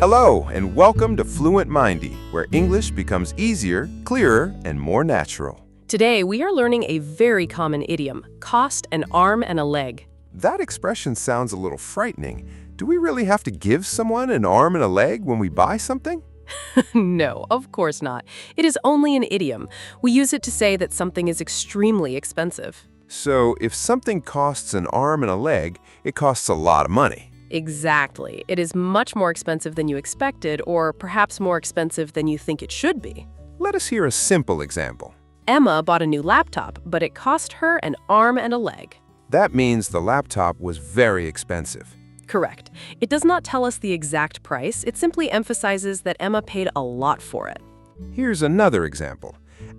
Hello, and welcome to FluentMindee, where English becomes easier, clearer, and more natural. Today, we are learning a very common idiom, cost an arm and a leg. That expression sounds a little frightening. Do we really have to give someone an arm and a leg when we buy something? No, of course not. It is only an idiom. We use it to say that something is extremely expensive. So, if something costs an arm and a leg, it costs a lot of money. Exactly. It is much more expensive than you expected, or perhaps more expensive than you think it should be. Let us hear a simple example. Emma bought a new laptop, but it cost her an arm and a leg. That means the laptop was very expensive. Correct. It does not tell us the exact price. It simply emphasizes that Emma paid a lot for it. Here's another example.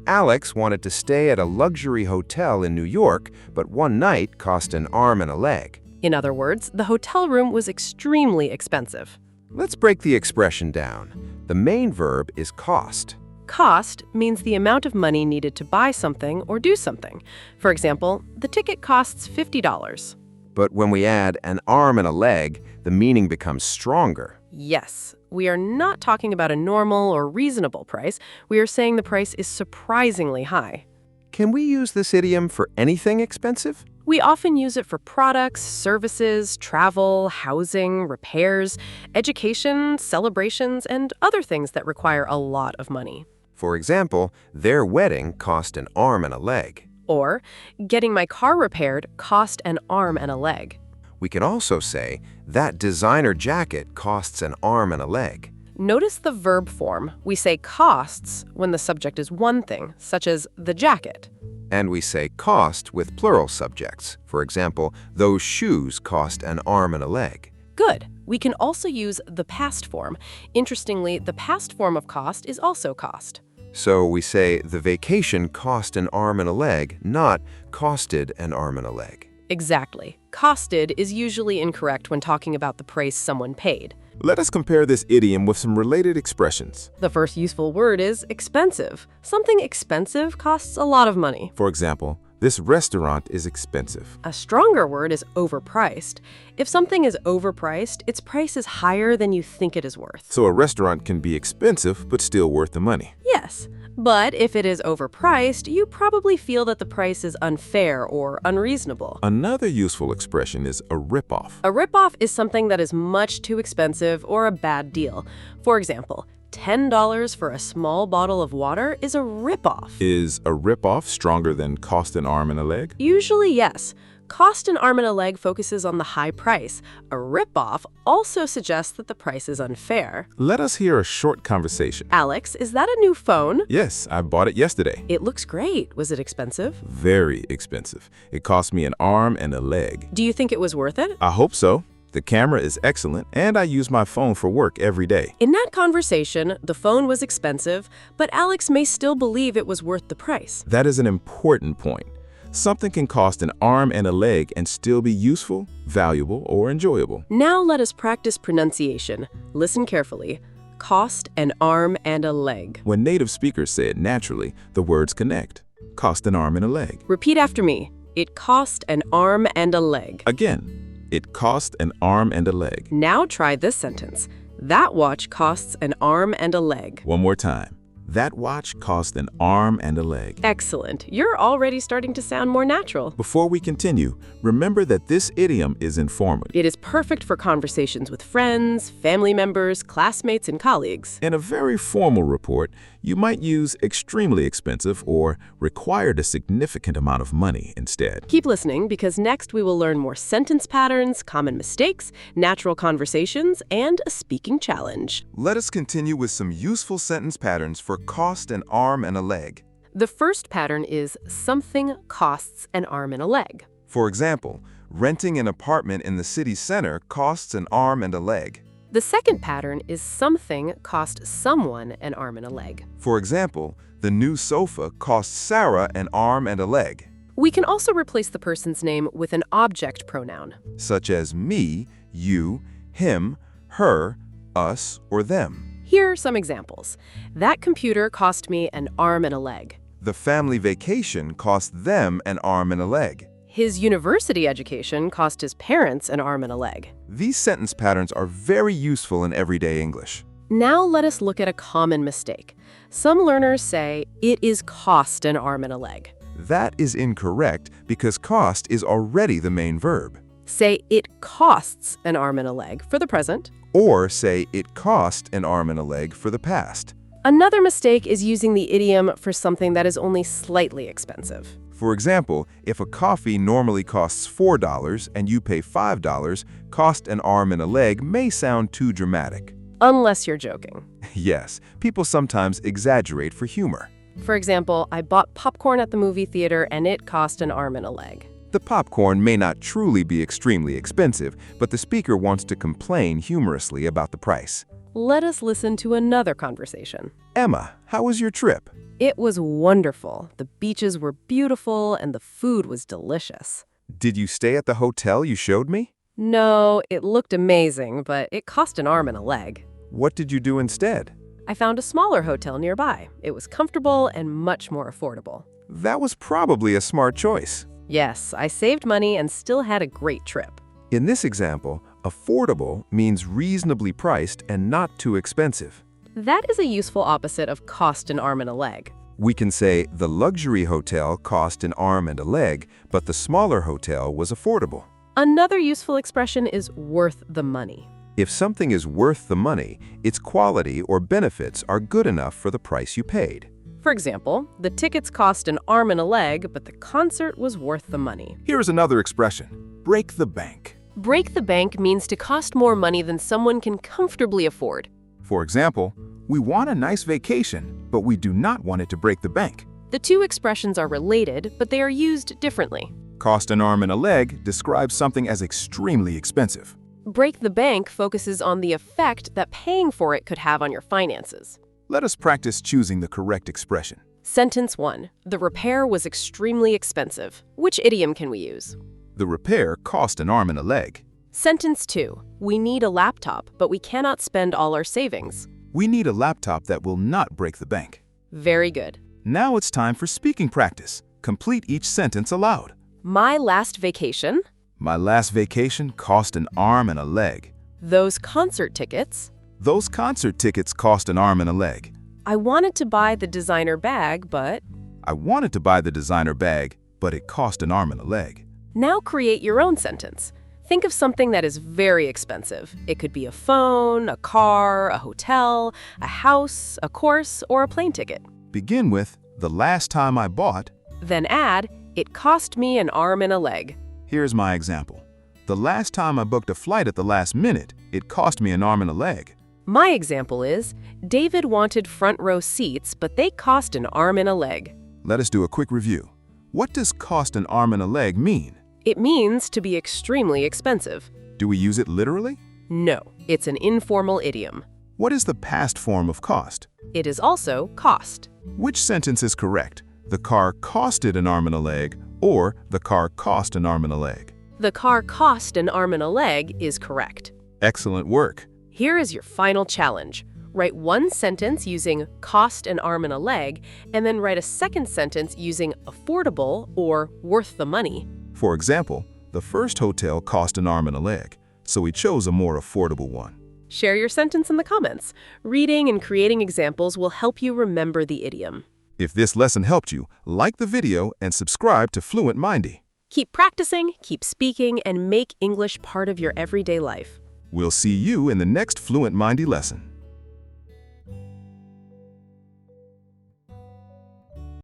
Alex wanted to stay at a luxury hotel in New York, but one night cost an arm and a leg. In other words, the hotel room was extremely expensive. Let's break the expression down. The main verb is cost. Cost means the amount of money needed to buy something or do something. For example, the ticket costs $50. But when we add an arm and a leg, the meaning becomes stronger. Yes, we are not talking about a normal or reasonable price. We are saying the price is surprisingly high. Can we use this idiom for anything expensive? We often use it for products, services, travel, housing, repairs, education, celebrations, and other things that require a lot of money. For example, their wedding cost an arm and a leg. Or, getting my car repaired cost an arm and a leg. We can also say, that designer jacket costs an arm and a leg. Notice the verb form. We say costs when the subject is one thing, such as the jacket. And we say cost with plural subjects. For example, those shoes cost an arm and a leg. Good. We can also use the past form. Interestingly, the past form of cost is also cost. So we say the vacation cost an arm and a leg, not costed an arm and a leg. Exactly. Costed is usually incorrect when talking about the price someone paid. Let us compare this idiom with some related expressions. The first useful word is expensive. Something expensive costs a lot of money. For example, this restaurant is expensive. A stronger word is overpriced. If something is overpriced, its price is higher than you think it is worth. So a restaurant can be expensive but still worth the money. Yes, but if it is overpriced, you probably feel that the price is unfair or unreasonable. Another useful expression is a ripoff. A ripoff is something that is much too expensive or a bad deal. For example, $10 for a small bottle of water is a ripoff. Is a ripoff stronger than cost an arm and a leg? Usually, yes. Cost an arm and a leg focuses on the high price. A ripoff also suggests that the price is unfair. Let us hear a short conversation. Alex, is that a new phone? Yes, I bought it yesterday. It looks great. Was it expensive? Very expensive. It cost me an arm and a leg. Do you think it was worth it? I hope so. The camera is excellent, and I use my phone for work every day. In that conversation, the phone was expensive, but Alex may still believe it was worth the price. That is an important point. Something can cost an arm and a leg and still be useful, valuable, or enjoyable. Now let us practice pronunciation. Listen carefully. Cost an arm and a leg. When native speakers say it naturally, the words connect. Cost an arm and a leg. Repeat after me. It cost an arm and a leg. Again, it cost an arm and a leg. Now try this sentence. That watch costs an arm and a leg. One more time. That watch cost an arm and a leg. Excellent. You're already starting to sound more natural. Before we continue, remember that this idiom is informal. It is perfect for conversations with friends, family members, classmates, and colleagues. In a very formal report, you might use extremely expensive or required a significant amount of money instead. Keep listening because next we will learn more sentence patterns, common mistakes, natural conversations, and a speaking challenge. Let us continue with some useful sentence patterns for cost an arm and a leg. The first pattern is something costs an arm and a leg. For example, renting an apartment in the city center costs an arm and a leg. The second pattern is something cost someone an arm and a leg. For example, the new sofa cost Sarah an arm and a leg. We can also replace the person's name with an object pronoun. Such as me, you, him, her, us, or them. Here are some examples. That computer cost me an arm and a leg. The family vacation cost them an arm and a leg. His university education cost his parents an arm and a leg. These sentence patterns are very useful in everyday English. Now let us look at a common mistake. Some learners say, it is cost an arm and a leg. That is incorrect because cost is already the main verb. Say, it costs an arm and a leg for the present. Or say, it cost an arm and a leg for the past. Another mistake is using the idiom for something that is only slightly expensive. For example, if a coffee normally costs $4 and you pay $5, cost an arm and a leg may sound too dramatic. Unless you're joking. Yes, people sometimes exaggerate for humor. For example, I bought popcorn at the movie theater and it cost an arm and a leg. The popcorn may not truly be extremely expensive, but the speaker wants to complain humorously about the price. Let us listen to another conversation. Emma, how was your trip? It was wonderful. The beaches were beautiful and the food was delicious. Did you stay at the hotel you showed me? No, it looked amazing, but it cost an arm and a leg. What did you do instead? I found a smaller hotel nearby. It was comfortable and much more affordable. That was probably a smart choice. Yes, I saved money and still had a great trip. In this example, affordable means reasonably priced and not too expensive. That is a useful opposite of cost an arm and a leg. We can say the luxury hotel cost an arm and a leg, but the smaller hotel was affordable. Another useful expression is worth the money. If something is worth the money, its quality or benefits are good enough for the price you paid. For example, the tickets cost an arm and a leg, but the concert was worth the money. Here is another expression, break the bank. Break the bank means to cost more money than someone can comfortably afford. For example, we want a nice vacation, but we do not want it to break the bank. The two expressions are related, but they are used differently. Cost an arm and a leg describes something as extremely expensive. Break the bank focuses on the effect that paying for it could have on your finances. Let us practice choosing the correct expression. Sentence 1. The repair was extremely expensive. Which idiom can we use? The repair cost an arm and a leg. Sentence 2. We need a laptop, but we cannot spend all our savings. We need a laptop that will not break the bank. Very good. Now it's time for speaking practice. Complete each sentence aloud. My last vacation. My last vacation cost an arm and a leg. Those concert tickets. Those concert tickets cost an arm and a leg. I wanted to buy the designer bag, but... I wanted to buy the designer bag, but it cost an arm and a leg. Now create your own sentence. Think of something that is very expensive. It could be a phone, a car, a hotel, a house, a course, or a plane ticket. Begin with, the last time I bought. Then add, it cost me an arm and a leg. Here's my example. The last time I booked a flight at the last minute, it cost me an arm and a leg. My example is, David wanted front row seats, but they cost an arm and a leg. Let us do a quick review. What does cost an arm and a leg mean? It means to be extremely expensive. Do we use it literally? No, it's an informal idiom. What is the past form of cost? It is also cost. Which sentence is correct? The car costed an arm and a leg, or the car cost an arm and a leg? The car cost an arm and a leg is correct. Excellent work. Here is your final challenge. Write one sentence using cost an arm and a leg, and then write a second sentence using affordable or worth the money. For example, the first hotel cost an arm and a leg, so we chose a more affordable one. Share your sentence in the comments. Reading and creating examples will help you remember the idiom. If this lesson helped you, like the video and subscribe to FluentMindee. Keep practicing, keep speaking, and make English part of your everyday life. We'll see you in the next FluentMindee lesson.